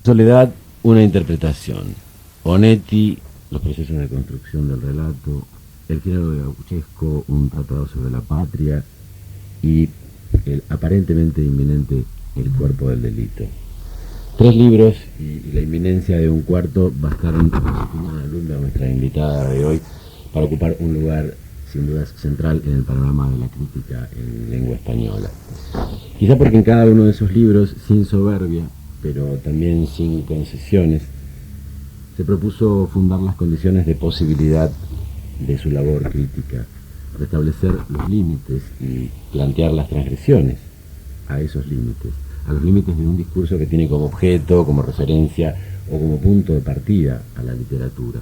Soledad, una interpretación. Onetti, los procesos de construcción del relato, el género de Gauchesco, un tratado sobre la patria y el aparentemente inminente El cuerpo del delito. 3 libros y la inminencia de un cuarto bastaron a Cristina Lunda, nuestra invitada de hoy, para ocupar un lugar sin dudas central en el panorama de la crítica en lengua española. Quizá porque en cada uno de esos libros, sin soberbia, pero también sin concesiones, se propuso fundar las condiciones de posibilidad de su labor crítica, restablecer los límites y plantear las transgresiones a esos límites, a los límites de un discurso que tiene como objeto, como referencia o como punto de partida a la literatura.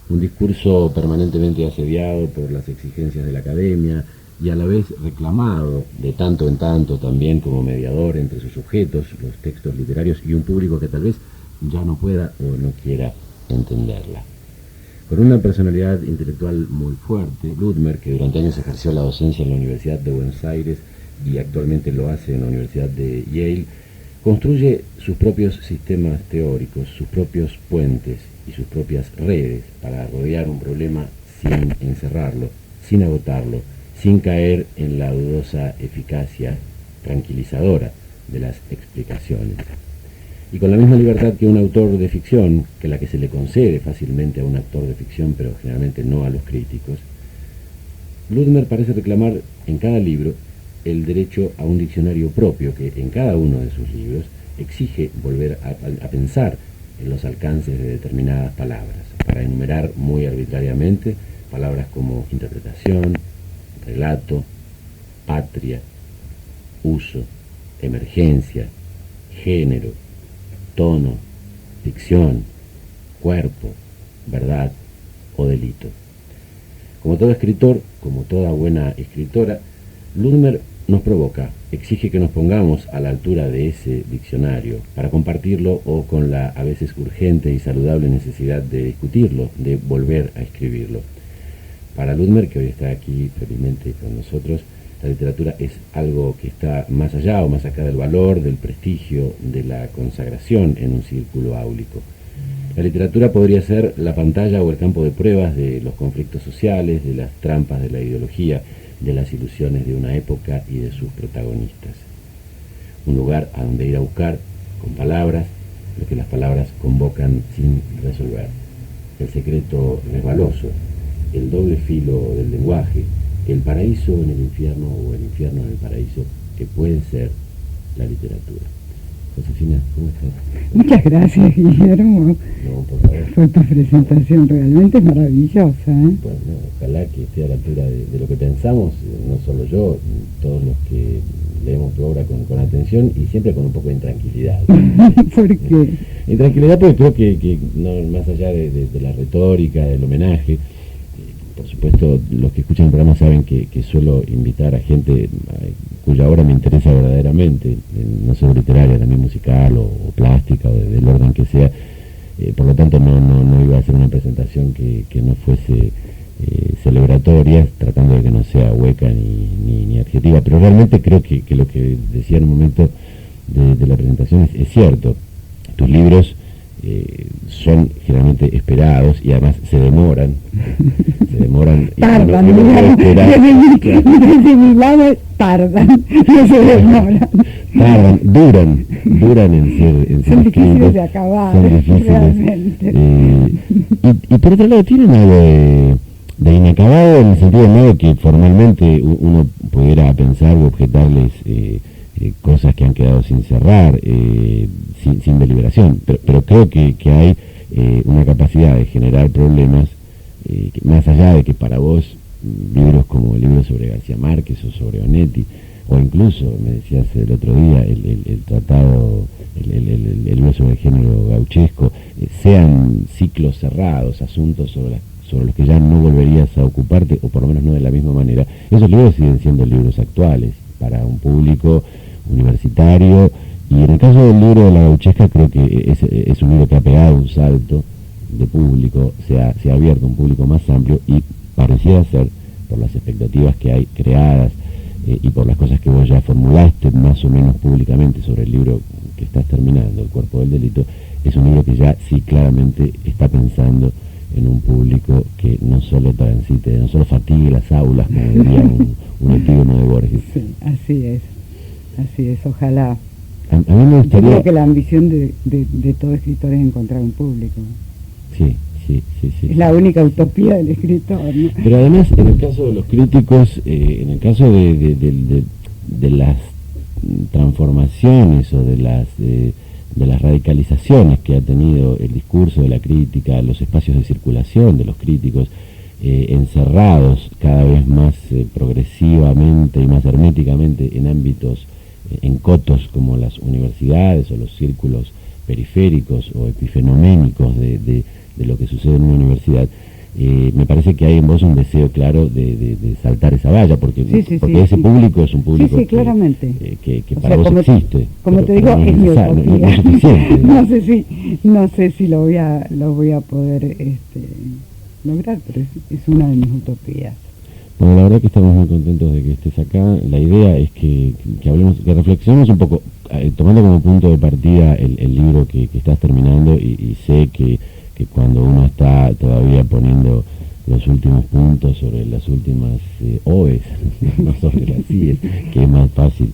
Un discurso permanentemente asediado por las exigencias de la academia y a la vez reclamado de tanto en tanto también como mediador entre sus sujetos, los textos literarios y un público que tal vez ya no pueda o no quiera entenderla. Con una personalidad intelectual muy fuerte, Ludmer, que durante años ejerció la docencia en la Universidad de Buenos Aires y actualmente lo hace en la Universidad de Yale, construye sus propios sistemas teóricos, sus propios puentes y sus propias redes para rodear un problema sin encerrarlo, sin agotarlo, sin caer en la dudosa eficacia tranquilizadora de las explicaciones. Y con la misma libertad que un autor de ficción, que la que se le concede fácilmente a un actor de ficción, pero generalmente no a los críticos, Ludmer parece reclamar en cada libro el derecho a un diccionario propio que en cada uno de sus libros exige volver a pensar en los alcances de determinadas palabras, para enumerar muy arbitrariamente palabras como interpretación, relato, patria, uso, emergencia, género, tono, ficción, cuerpo, verdad o delito. Como todo escritor, como toda buena escritora, Ludmer nos provoca, exige que nos pongamos a la altura de ese diccionario para compartirlo o con la a veces urgente y saludable necesidad de discutirlo, de volver a escribirlo. Para Ludmer, que hoy está aquí felizmente con nosotros, la literatura es algo que está más allá o más acá del valor, del prestigio, de la consagración en un círculo áulico. La literatura podría ser la pantalla o el campo de pruebas de los conflictos sociales, de las trampas de la ideología, de las ilusiones de una época y de sus protagonistas. Un lugar a donde ir a buscar, con palabras, lo que las palabras convocan sin resolver. El secreto resbaloso, el doble filo del lenguaje, el paraíso en el infierno o el infierno en el paraíso, que puede ser la literatura. Josefina, ¿cómo estás? Muchas gracias, Guillermo. No, por favor. Fue tu presentación realmente maravillosa, ¿eh? Bueno, ojalá que esté a la altura de lo que pensamos, no solo yo, todos los que leemos tu obra con atención y siempre con un poco de intranquilidad. ¿Por qué? Intranquilidad porque creo que no, más allá de la retórica, del homenaje, por supuesto, los que escuchan el programa saben que suelo invitar a gente cuya obra me interesa verdaderamente, no solo literaria, también musical o plástica o del orden que sea. Por lo tanto, no iba a hacer una presentación que no fuese celebratoria, tratando de que no sea hueca ni adjetiva, pero realmente creo que lo que decía en un momento de la presentación es cierto. Tus libros son generalmente esperados y además se demoran tardan, y no puedo esperar. Desde mi lado tardan, no se demoran, duran en ser son difíciles escritos, de acabar, son difíciles, realmente. Y por otro lado tienen algo de inacabado, en el sentido de modo que formalmente uno pudiera pensar o objetarles cosas que han quedado sin cerrar, sin deliberación, pero creo que hay una capacidad de generar problemas que más allá de que para vos libros como el libro sobre García Márquez o sobre Onetti, o incluso, me decías el otro día, el tratado, el libro sobre el género gauchesco, sean ciclos cerrados, asuntos sobre los que ya no volverías a ocuparte, o por lo menos no de la misma manera, esos libros siguen siendo libros actuales para un público universitario, y en el caso del libro de la gauchesca creo que es un libro que ha pegado un salto de público, se ha abierto un público más amplio y pareciera ser, por las expectativas que hay creadas y por las cosas que vos ya formulaste más o menos públicamente sobre el libro que estás terminando, El cuerpo del delito, es un libro que ya sí claramente está pensando en un público que no solo transite, no solo fatigue las aulas, como diría un epígono de Borges. Sí, así es, ojalá. A mí me Yo gustaría... creo que la ambición de todo escritor es encontrar un público. Sí. Es la única utopía del escritor, ¿no? Pero además, en el caso de los críticos, en el caso de las transformaciones o de las radicalizaciones que ha tenido el discurso de la crítica, los espacios de circulación de los críticos, encerrados cada vez más progresivamente y más herméticamente en ámbitos, en cotos como las universidades o los círculos periféricos o epifenoménicos de lo que sucede en una universidad, me parece que hay en vos un deseo claro de saltar esa valla, porque ese público es un público claramente. que para vos existe. Como te digo, es mi utopía. No es suficiente. No sé si lo voy a poder lograr, pero es una de mis utopías. Bueno, la verdad que estamos muy contentos de que estés acá. La idea es que hablemos, que reflexionemos un poco, tomando como punto de partida el libro que estás terminando, y sé que cuando uno está todavía poniendo los últimos puntos sobre las últimas OEs, no sobre las IES, que es más fácil,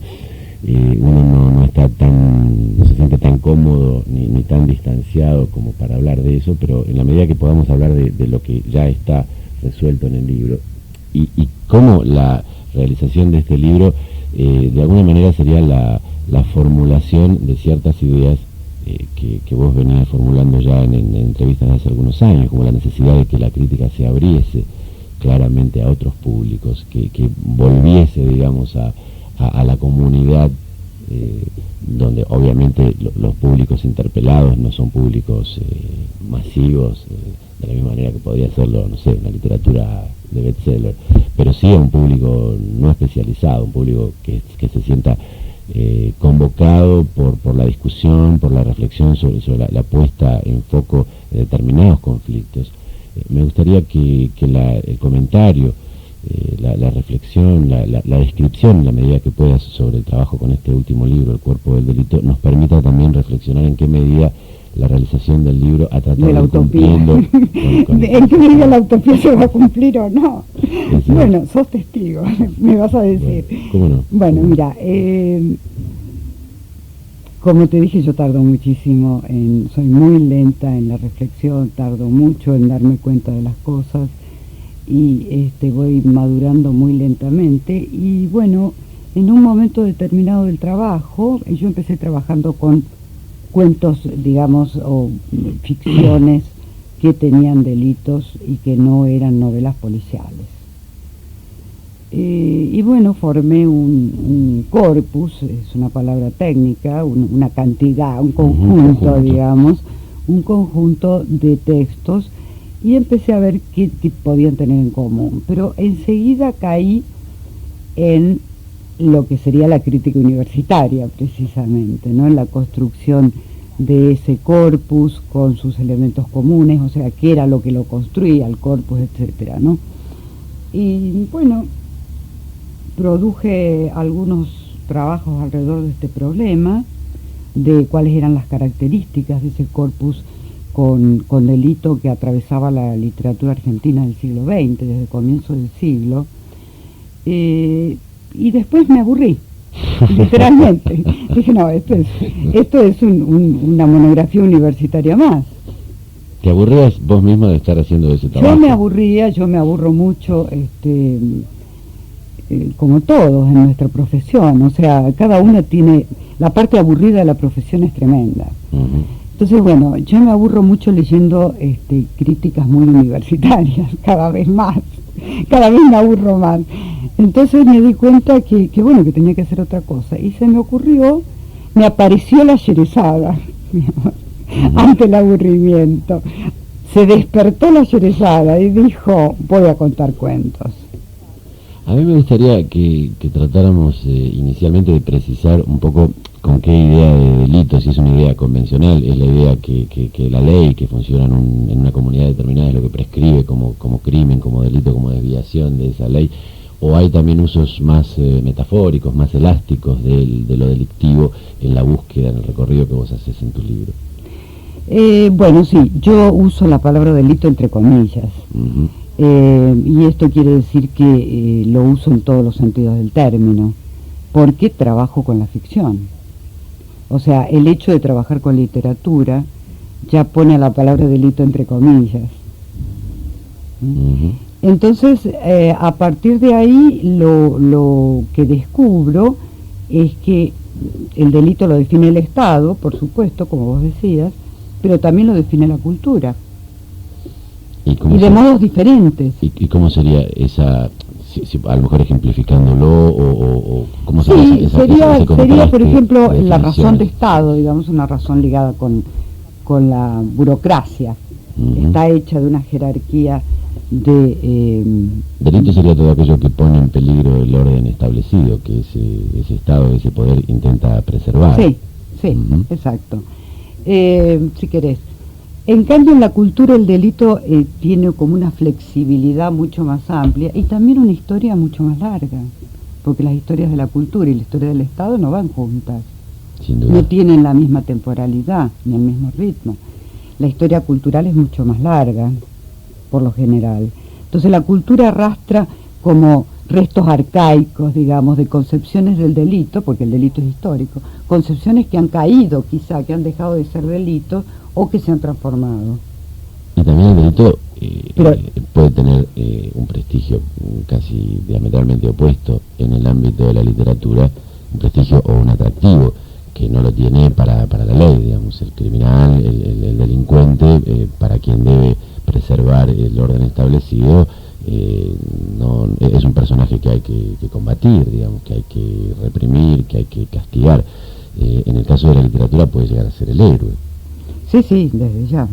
uno no se siente tan cómodo ni tan distanciado como para hablar de eso, pero en la medida que podamos hablar de lo que ya está resuelto en el libro, y cómo la realización de este libro de alguna manera sería la formulación de ciertas ideas que vos venías formulando ya en entrevistas hace algunos años, como la necesidad de que la crítica se abriese claramente a otros públicos, que volviese, digamos, a la comunidad, donde obviamente los públicos interpelados no son públicos masivos, de la misma manera que podría serlo, no sé, una literatura de bestseller, pero sí a un público no especializado, un público que se sienta convocado por la discusión, por la reflexión sobre la puesta en foco de determinados conflictos. Me gustaría que el comentario, la reflexión, la descripción, en la medida que puedas, sobre el trabajo con este último libro, El cuerpo del delito, nos permita también reflexionar en qué medida la realización del libro ha tratado de ir cumpliendo ¿En qué medida la utopía se va a cumplir o no? Bueno, sos testigo, me vas a decir. Bueno, ¿cómo no? Bueno, mira, como te dije, yo tardo muchísimo, soy muy lenta en la reflexión, tardo mucho en darme cuenta de las cosas, y voy madurando muy lentamente. Y bueno, en un momento determinado del trabajo, yo empecé trabajando con cuentos, digamos, o ficciones que tenían delitos y que no eran novelas policiales. Y bueno, formé un corpus, es una palabra técnica, una cantidad, un conjunto, digamos, un conjunto de textos, y empecé a ver qué podían tener en común. Pero enseguida caí en lo que sería la crítica universitaria, precisamente, ¿no? En la construcción de ese corpus con sus elementos comunes, o sea, qué era lo que lo construía, el corpus, etcétera, ¿no? Y bueno, produje algunos trabajos alrededor de este problema, de cuáles eran las características de ese corpus con delito que atravesaba la literatura argentina del siglo XX, desde el comienzo del siglo. Y después me aburrí, literalmente. Dije, no, esto es una monografía universitaria más. ¿Te aburrías vos misma de estar haciendo ese trabajo? Yo me aburro mucho, como todos en nuestra profesión. O sea, cada uno tiene... La parte aburrida de la profesión es tremenda. Entonces, bueno, yo me aburro mucho leyendo críticas muy universitarias, cada vez más. Cada vez me aburro más. Entonces me di cuenta que bueno, que tenía que hacer otra cosa. Y se me ocurrió, me apareció la Sherezada, ante el aburrimiento. Se despertó la Sherezada y dijo, voy a contar cuentos. A mí me gustaría que tratáramos inicialmente de precisar un poco con qué idea de delito, si es una idea convencional, es la idea que la ley que funciona en una comunidad determinada es lo que prescribe como crimen, como delito, como desviación de esa ley, o hay también usos más metafóricos, más elásticos de lo delictivo en la búsqueda, en el recorrido que vos haces en tu libro? Bueno, sí, yo uso la palabra delito entre comillas. Uh-huh. Y esto quiere decir que lo uso en todos los sentidos del término, porque trabajo con la ficción. O sea, el hecho de trabajar con literatura ya pone la palabra delito entre comillas. Uh-huh. Entonces, a partir de ahí, lo que descubro es que el delito lo define el Estado, por supuesto, como vos decías, pero también lo define la cultura. Y de modos diferentes. ¿Y cómo sería esa, a lo mejor ejemplificándolo, o cómo sería sí, esa sería, por ejemplo, la razón de Estado, digamos, una razón ligada con la burocracia. Uh-huh. Está hecha de una jerarquía de... Delito sería todo aquello que pone en peligro el orden establecido, que ese Estado, ese poder intenta preservar. Sí, uh-huh. Exacto. Si querés. En cambio, en la cultura el delito tiene como una flexibilidad mucho más amplia y también una historia mucho más larga, porque las historias de la cultura y la historia del Estado no van juntas. Sin duda. No tienen la misma temporalidad ni el mismo ritmo. La historia cultural es mucho más larga, por lo general. Entonces la cultura arrastra como restos arcaicos, digamos, de concepciones del delito, porque el delito es histórico, concepciones que han caído quizá, que han dejado de ser delitos o que se han transformado. Y también el delito puede tener un prestigio casi diametralmente opuesto en el ámbito de la literatura, un prestigio o un atractivo que no lo tiene para la ley, digamos, el criminal, el delincuente, para quien debe preservar el orden establecido, no es un personaje que hay que combatir, digamos, que hay que reprimir, que hay que castigar. En el caso de la literatura puede llegar a ser el héroe. Sí, desde ya.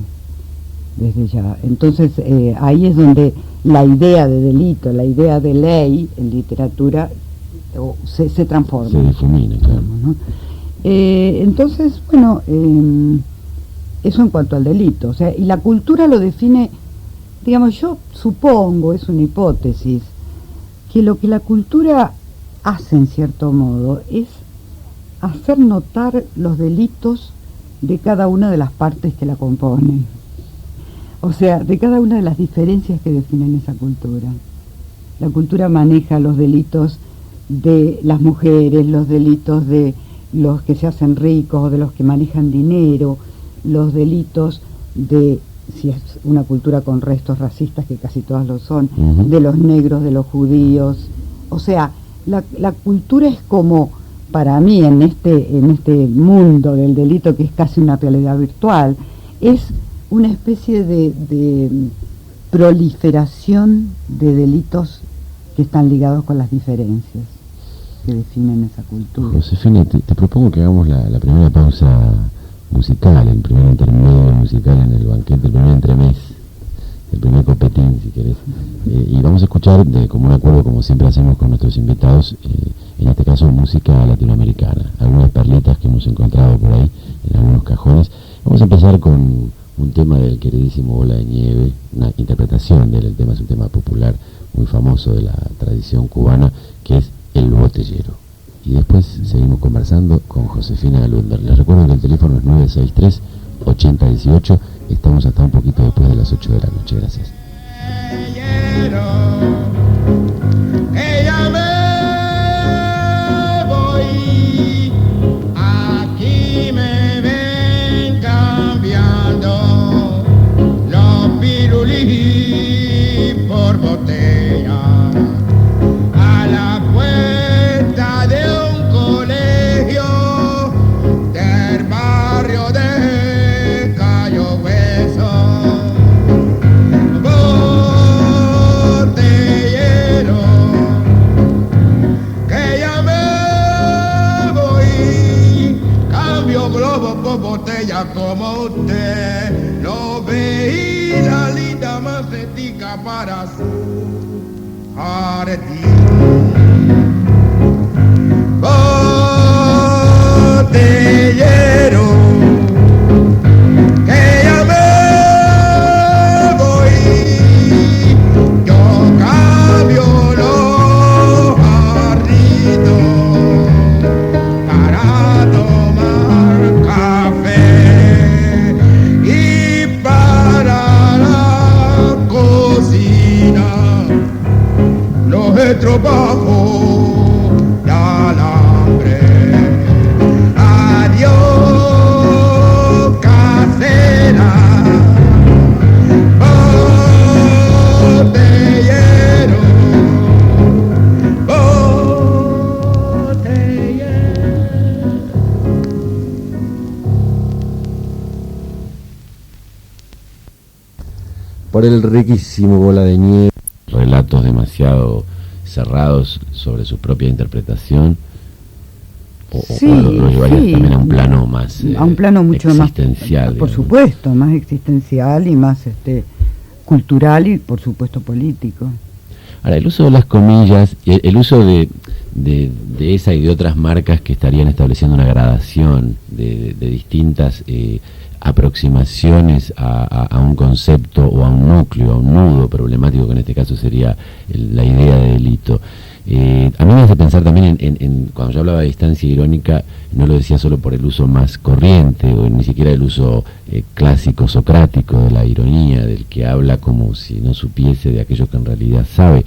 Entonces ahí es donde la idea de delito, la idea de ley en literatura se transforma. Se difumina, claro. ¿No? Entonces, bueno, eso en cuanto al delito. O sea, y la cultura lo define, digamos, yo supongo, es una hipótesis, que lo que la cultura hace en cierto modo es hacer notar los delitos de cada una de las partes que la componen. O sea, de cada una de las diferencias que definen esa cultura. La cultura maneja los delitos de las mujeres, los delitos de los que se hacen ricos o de los que manejan dinero, los delitos de, si es una cultura con restos racistas, que casi todas lo son, uh-huh, de los negros, de los judíos. O sea, la cultura es como, para mí, en este mundo del delito, que es casi una realidad virtual, es una especie de proliferación de delitos que están ligados con las diferencias que definen esa cultura. Josefina, te propongo que hagamos la primera pausa musical, el primer intermedio musical en el banquete, el primer entremés, el primer copetín, si querés. Y vamos a escuchar, de común acuerdo, como siempre hacemos con nuestros invitados, en este caso música latinoamericana, algunas perlitas que hemos encontrado por ahí en algunos cajones. Vamos a empezar con un tema del queridísimo Bola de Nieve, una interpretación del tema, es un tema popular muy famoso de la tradición cubana, que es El Botellero. Y después seguimos conversando con Josefina Lunder. Les recuerdo que el teléfono es 963-8018. Estamos hasta un poquito después de las 8 de la noche. Gracias. Como usted lo ve y la linda macetica para su jardín. Botellero, que ya me voy, yo cambio los bajo la alambre. Adiós, casera, botellero, botellero. Por el riquísimo Bola de Nieve, relatos demasiado cerrados sobre su propia interpretación, Sí, o lo llevarías sí, también a un plano más a un plano mucho más, existencial, por digamos. supuesto, más existencial y más cultural y por supuesto político. Ahora, el uso de las comillas, el uso de esa y de otras marcas que estarían estableciendo una gradación de distintas aproximaciones a un concepto o a un núcleo, a un nudo problemático, que en este caso sería la idea de delito. A mí me hace pensar también cuando yo hablaba de distancia irónica, no lo decía solo por el uso más corriente, o ni siquiera el uso clásico socrático de la ironía, del que habla como si no supiese de aquello que en realidad sabe.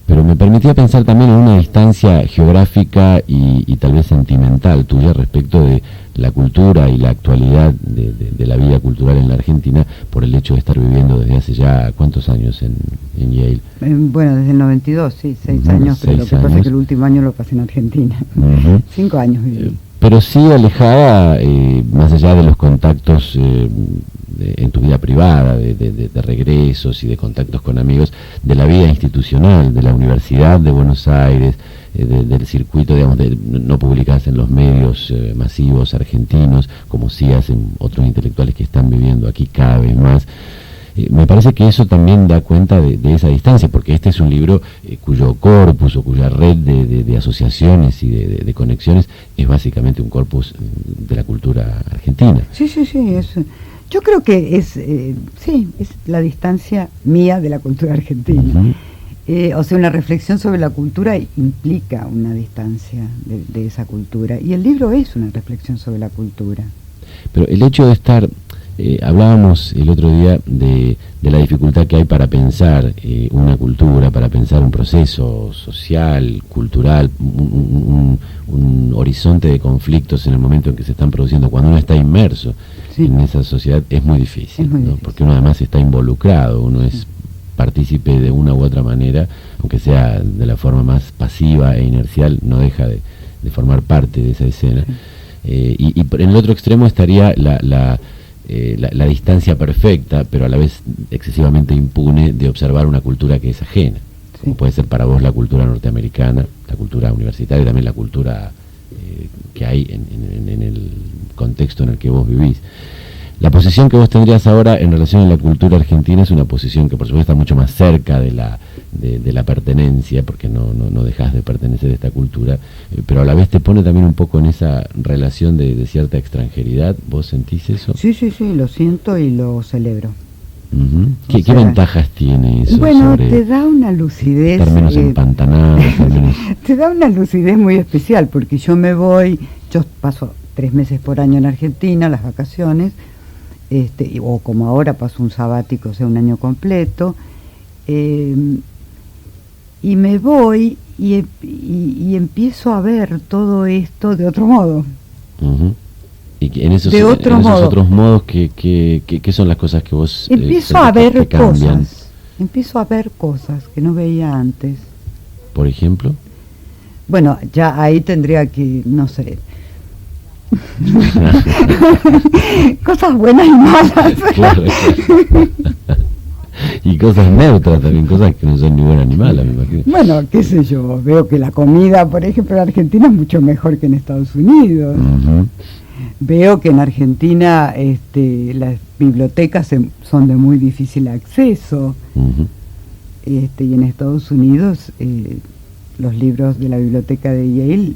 Pero me permitía pensar también en una distancia geográfica y tal vez sentimental tuya respecto de la cultura y la actualidad de la vida cultural en la Argentina, por el hecho de estar viviendo desde hace ya ¿cuántos años en Yale? Bueno, desde el 92, sí, 6 años, pero lo que pasa es que el último año lo pasé en Argentina. 5 años viví. Pero sí alejada, más allá de los contactos en tu vida privada, de regresos y de contactos con amigos, de la vida institucional, de la Universidad de Buenos Aires, del circuito, digamos, no publicadas en los medios masivos argentinos, como sí hacen otros intelectuales que están viviendo aquí cada vez más. Me parece que eso también da cuenta de esa distancia, porque este es un libro cuyo corpus o cuya red de asociaciones y de conexiones es básicamente un corpus de la cultura argentina. Sí, yo creo que es la distancia mía de la cultura argentina. O sea, una reflexión sobre la cultura implica una distancia de esa cultura, y el libro es una reflexión sobre la cultura. Pero el hecho de estar... hablábamos el otro día de la dificultad que hay para pensar una cultura, para pensar un proceso social, cultural, un horizonte de conflictos en el momento en que se están produciendo. Cuando uno está inmerso en esa sociedad es muy difícil, ¿no? Porque uno además está involucrado, uno es partícipe de una u otra manera, aunque sea de la forma más pasiva e inercial, no deja de formar parte de esa escena. Y en el otro extremo estaría la distancia perfecta, pero a la vez excesivamente impune, de observar una cultura que es ajena. Como puede ser para vos la cultura norteamericana, la cultura universitaria, y también la cultura que hay en el contexto en el que vos vivís. La posición que vos tendrías ahora en relación a la cultura argentina es una posición que por supuesto está mucho más cerca de la pertenencia, porque no dejás de pertenecer a esta cultura, pero a la vez te pone también un poco en esa relación de cierta extranjeridad. ¿Vos sentís eso? Sí, lo siento y lo celebro. ¿Qué ventajas tiene eso? Bueno, sobre te da una lucidez. Términos empantanados, términos... Te da una lucidez muy especial, porque yo paso 3 meses por año en Argentina, las vacaciones, o como ahora paso un sabático, o sea, un año completo, y me voy y empiezo a ver todo esto de otro modo. Y que en esos otros modos, ¿qué son las cosas que vos empiezo a ver cosas, empiezo a ver cosas que no veía antes. Por ejemplo, bueno, ya ahí tendría que, no sé, cosas buenas y malas. Claro. Y cosas neutras también, cosas que no son ni buenas ni malas, me imagino. Bueno, qué sé yo, veo que la comida, por ejemplo, en Argentina es mucho mejor que en Estados Unidos. Veo que en Argentina las bibliotecas son de muy difícil acceso. Y en Estados Unidos los libros de la biblioteca de Yale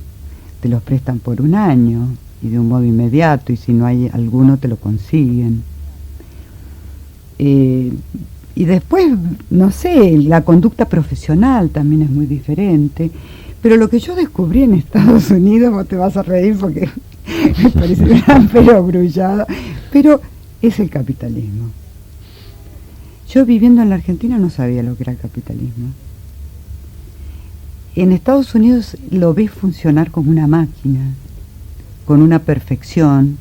te los prestan por 1 año y de un modo inmediato, y si no hay alguno te lo consiguen. Y después, no sé, la conducta profesional también es muy diferente. Pero lo que yo descubrí en Estados Unidos, vos te vas a reír porque me parece gran perogrullado, pero es el capitalismo. Yo viviendo en la Argentina no sabía lo que era el capitalismo. en Estados Unidos lo ves funcionar como una máquina, con una perfección.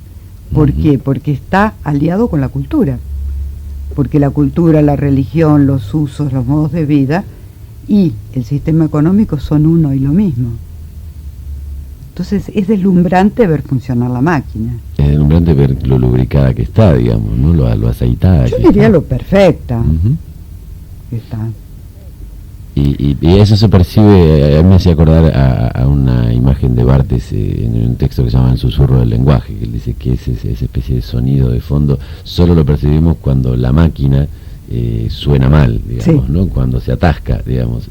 ¿Por qué? Porque está aliado con la cultura. Porque la cultura, la religión, los usos, los modos de vida y el sistema económico son uno y lo mismo. Entonces es deslumbrante ver funcionar la máquina. Es deslumbrante ver lo lubricada que está, digamos, ¿no? Lo aceitada. Yo que diría está. lo perfecta que está. Y eso se percibe, a mí me hacía acordar a una imagen de Barthes en un texto que se llama El susurro del lenguaje, que él dice que esa especie de sonido de fondo solo lo percibimos cuando la máquina suena mal, digamos, Sí. ¿no? Cuando se atasca, digamos.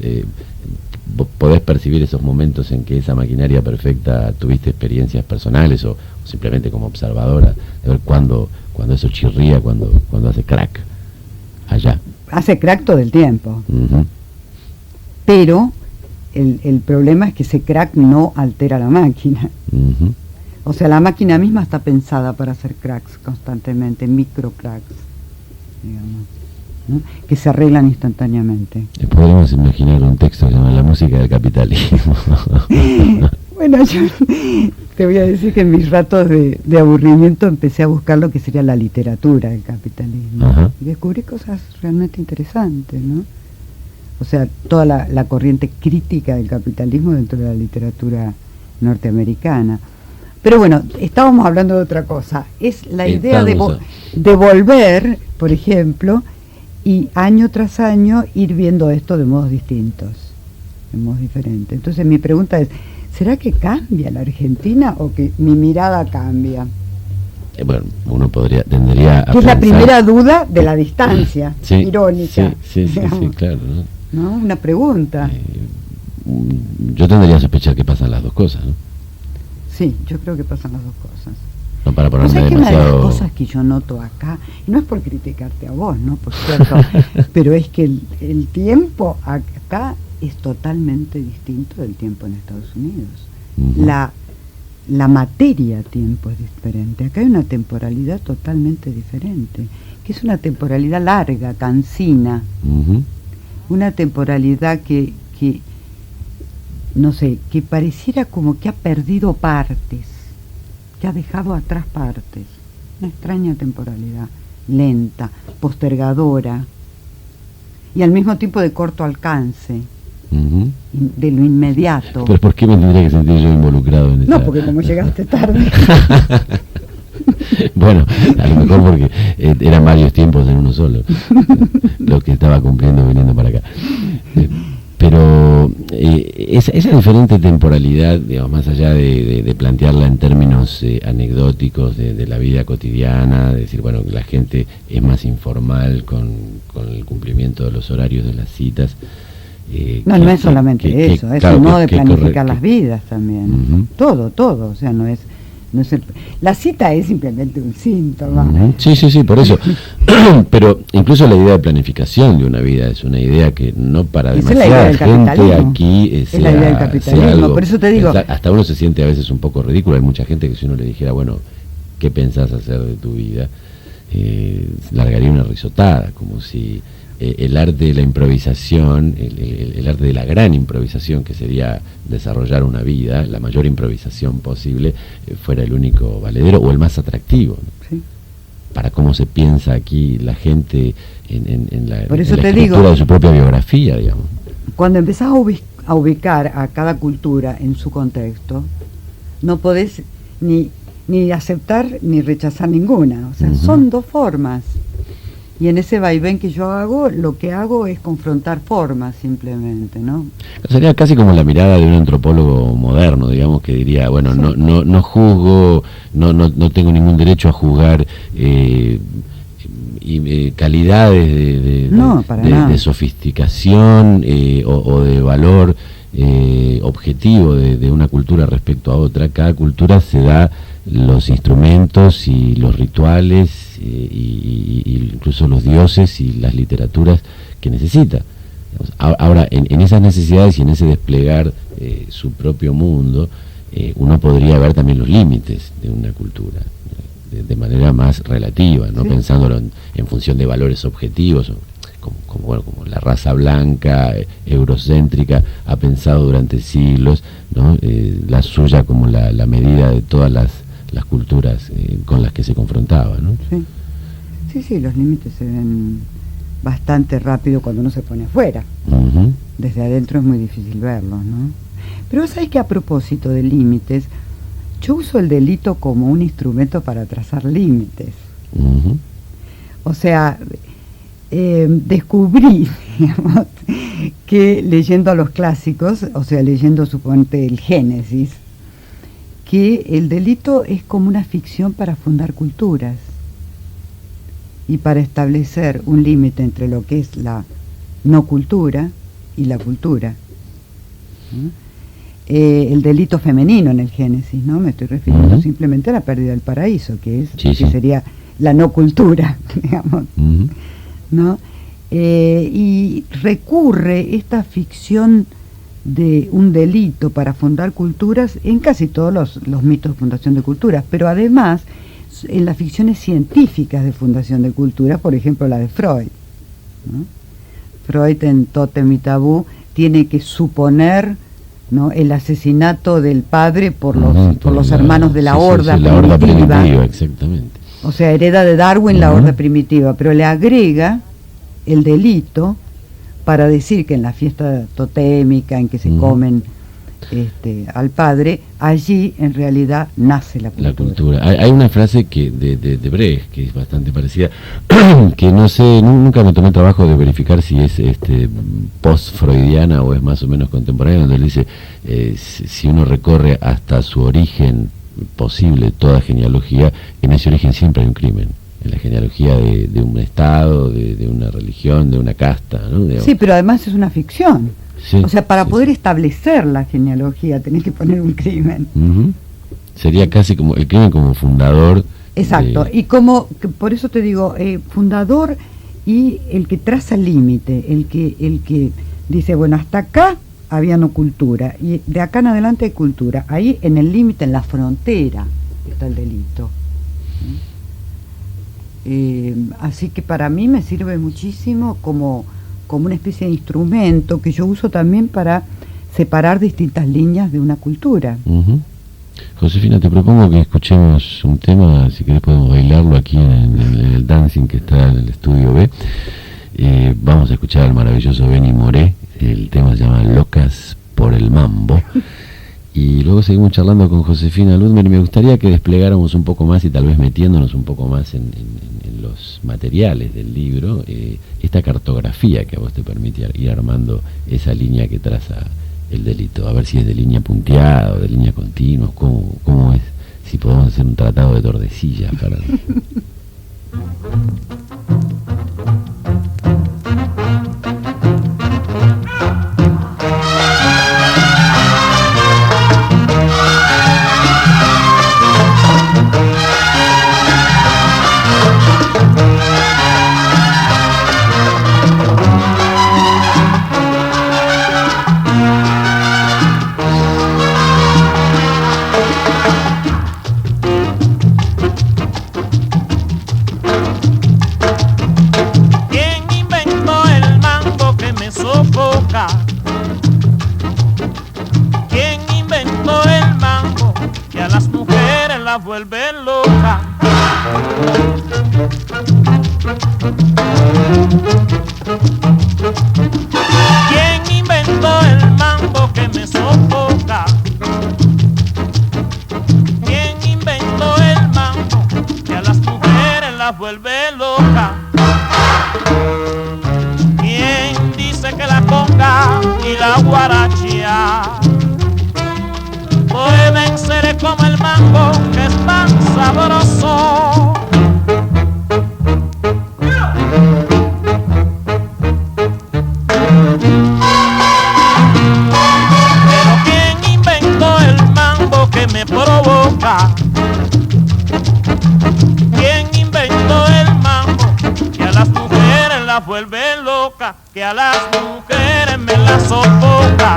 Vos podés percibir esos momentos en que esa maquinaria perfecta tuviste experiencias personales o simplemente como observadora, de ver cuando eso chirría, cuando hace crack allá. Hace crack todo el tiempo. Ujú. Pero el problema es que ese crack no altera la máquina. Ujú. O sea, la máquina misma está pensada para hacer cracks constantemente, micro cracks, digamos, ¿no? Que se arreglan instantáneamente. Podríamos imaginar un texto que se llama La música del capitalismo. Bueno, yo te voy a decir que en mis ratos de aburrimiento empecé a buscar lo que sería la literatura del capitalismo. Ajá. Y descubrí cosas realmente interesantes, ¿no? O sea, toda la corriente crítica del capitalismo dentro de la literatura norteamericana. Pero bueno, estábamos hablando de otra cosa. Es la idea de volver, por ejemplo, y año tras año ir viendo esto de modos distintos, de modos diferentes. Entonces mi pregunta es, ¿será que cambia la Argentina o que mi mirada cambia? Bueno, uno tendría a Que es la pensar- primera duda de la distancia, Sí, irónica. sí, digamos, claro, ¿no? ¿no? Una pregunta. Yo tendría a sospechar que pasan las dos cosas, ¿no? Sí, yo creo que pasan las dos cosas. No para ¿No ponerme sabes que una de las demasiado... cosas que yo noto acá, y no es por criticarte a vos, ¿no? Por cierto, pero es que el tiempo acá es totalmente distinto del tiempo en Estados Unidos. Ujú. La materia tiempo es diferente. Acá hay una temporalidad totalmente diferente, que es una temporalidad larga, cansina, Ujú. una temporalidad que no sé, que pareciera como que ha perdido partes, que ha dejado atrás partes. Una extraña temporalidad, lenta, postergadora y al mismo tiempo de corto alcance, Ujú. de lo inmediato. Pero ¿por qué me tendría que sentir yo involucrado en esa...? No, porque como llegaste tarde. Bueno, a lo mejor porque eran varios tiempos en uno solo, lo que estaba cumpliendo viniendo para acá. Pero esa diferente temporalidad, digamos, más allá de plantearla en términos anecdóticos de la vida cotidiana, de decir, bueno, que la gente es más informal con el cumplimiento de los horarios de las citas. No es solamente eso, es claro, un modo de que planificar las vidas también. Ujú. Todo, o sea, no es la cita es simplemente un síntoma. Ujú. Sí, por eso. Pero incluso la idea de planificación de una vida es una idea que no para Esa es la idea demasiada del gente capitalismo. aquí Es la idea del capitalismo, sea algo. por eso te digo. Hasta uno se siente a veces un poco ridículo. Hay mucha gente que si uno le dijera, bueno, ¿qué pensás hacer de tu vida? Largaría una risotada, como si el arte de la improvisación, el arte de la gran improvisación, que sería desarrollar una vida, la mayor improvisación posible, fuera el único valedero o el más atractivo, ¿no? Sí. Para cómo se piensa aquí la gente en la, Por eso en la te escritura digo, de su propia biografía, digamos. cuando empezás a ubicar a cada cultura en su contexto, no podés ni aceptar ni rechazar ninguna. O sea, Ujú. son dos formas. Y en ese vaivén que yo hago, lo que hago es confrontar formas simplemente, ¿no? Sería casi como la mirada de un antropólogo moderno, digamos, que diría, bueno, Sí. no juzgo, no tengo ningún derecho a juzgar calidades No, para nada. de sofisticación o de valor objetivo de una cultura respecto a otra. Cada cultura se da los instrumentos y los rituales y incluso los dioses y las literaturas que necesita. Ahora, en esas necesidades y en ese desplegar su propio mundo, uno podría ver también los límites de una cultura de manera más relativa, no Sí. pensándolo en función de valores objetivos, como la raza blanca, eurocéntrica, ha pensado durante siglos, ¿no? La suya como la medida de todas las culturas con las que se confrontaba, ¿no? Sí, los límites se ven bastante rápido cuando uno se pone afuera. Uh-huh. Desde adentro es muy difícil verlos, ¿no? Pero vos sabés que a propósito de límites, yo uso el delito como un instrumento para trazar límites. Uh-huh. O sea, descubrí, digamos, que leyendo a los clásicos, o sea, leyendo suponte el Génesis, que el delito es como una ficción para fundar culturas y para establecer un límite entre lo que es la no cultura y la cultura, ¿no? El delito femenino en el Génesis, ¿no? Me estoy refiriendo Uh-huh. simplemente a la pérdida del paraíso, que es Sí, que sí. sería la no cultura, digamos, Uh-huh. ¿no? Y recurre esta ficción de un delito para fundar culturas en casi todos los mitos de fundación de culturas, pero además en las ficciones científicas de fundación de culturas, por ejemplo la de Freud, ¿no? Freud en Tótem y Tabú tiene que suponer, ¿no?, el asesinato del padre por los hermanos de la horda la horda primitiva, exactamente. O sea, hereda de Darwin la horda primitiva, pero le agrega el delito para decir que en la fiesta totémica en que se comen al padre, allí en realidad nace la cultura. La cultura. Hay una frase que de Brecht, que es bastante parecida, que no sé, nunca me tomé el trabajo de verificar si es post-freudiana o es más o menos contemporánea, donde él dice, si uno recorre hasta su origen posible toda genealogía, en ese origen siempre hay un crimen. En la genealogía de un estado, de una religión, de una casta, ¿no? Sí, pero además es una ficción. Sí, o sea, para poder establecer la genealogía tenés que poner un crimen. Uh-huh. Sería casi como el crimen como fundador. Exacto, y por eso te digo, fundador y el que traza el límite, el que dice, bueno, hasta acá había no cultura, y de acá en adelante hay cultura. Ahí en el límite, en la frontera, está el delito. Así que para mí me sirve muchísimo como una especie de instrumento que yo uso también para separar distintas líneas de una cultura. Uh-huh. Josefina, te propongo que escuchemos un tema, si querés podemos bailarlo aquí en el dancing que está en el estudio B. Vamos a escuchar al maravilloso Benny Moré, el tema se llama Locas por el Mambo. Y luego seguimos charlando con Josefina Ludmer y me gustaría que desplegáramos un poco más y tal vez metiéndonos un poco más en los materiales del libro, esta cartografía que a vos te permite ir armando esa línea que traza el delito, a ver si es de línea punteada o de línea continua, cómo es, si podemos hacer un tratado de Tordesillas para... Vuelve loca. ¿Quién inventó el mambo que me sofoca? ¿Quién inventó el mambo que a las mujeres las vuelve loca? ¿Quién dice que la conga y la guarachía pueden ser como el mambo que es tan sabroso? Pero ¿quién inventó el mambo que me provoca? ¿Quién inventó el mambo que a las mujeres las vuelve loca? Que a las mujeres me las sofoca.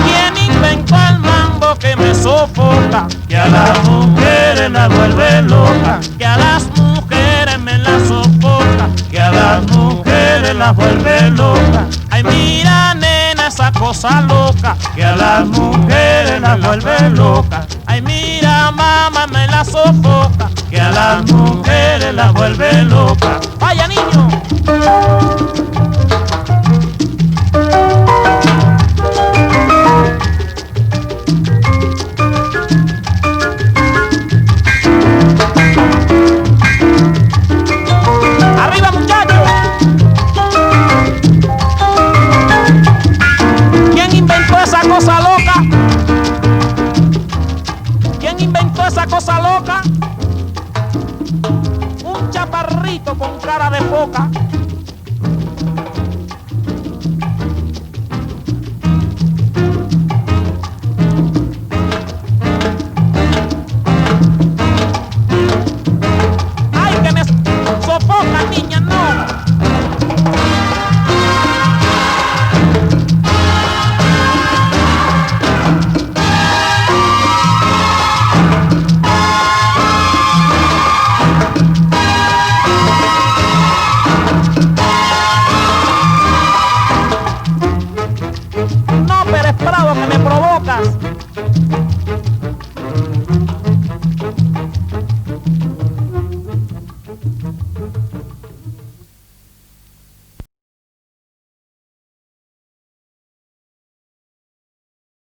¿Quién inventó el mambo que me sofoca? Que a las mujeres las vuelve loca. Que a las mujeres me las sofoca. las vuelve loca. Ay, mira, nena, esa cosa loca que a las mujeres las vuelve loca. Ay, mira, mamá, me la sofoca que a las mujeres las vuelve loca. Vaya, niño. ¡Arriba, muchachos! ¿Quién inventó esa cosa loca? ¿Quién inventó esa cosa loca? Un chaparrito con cara de foca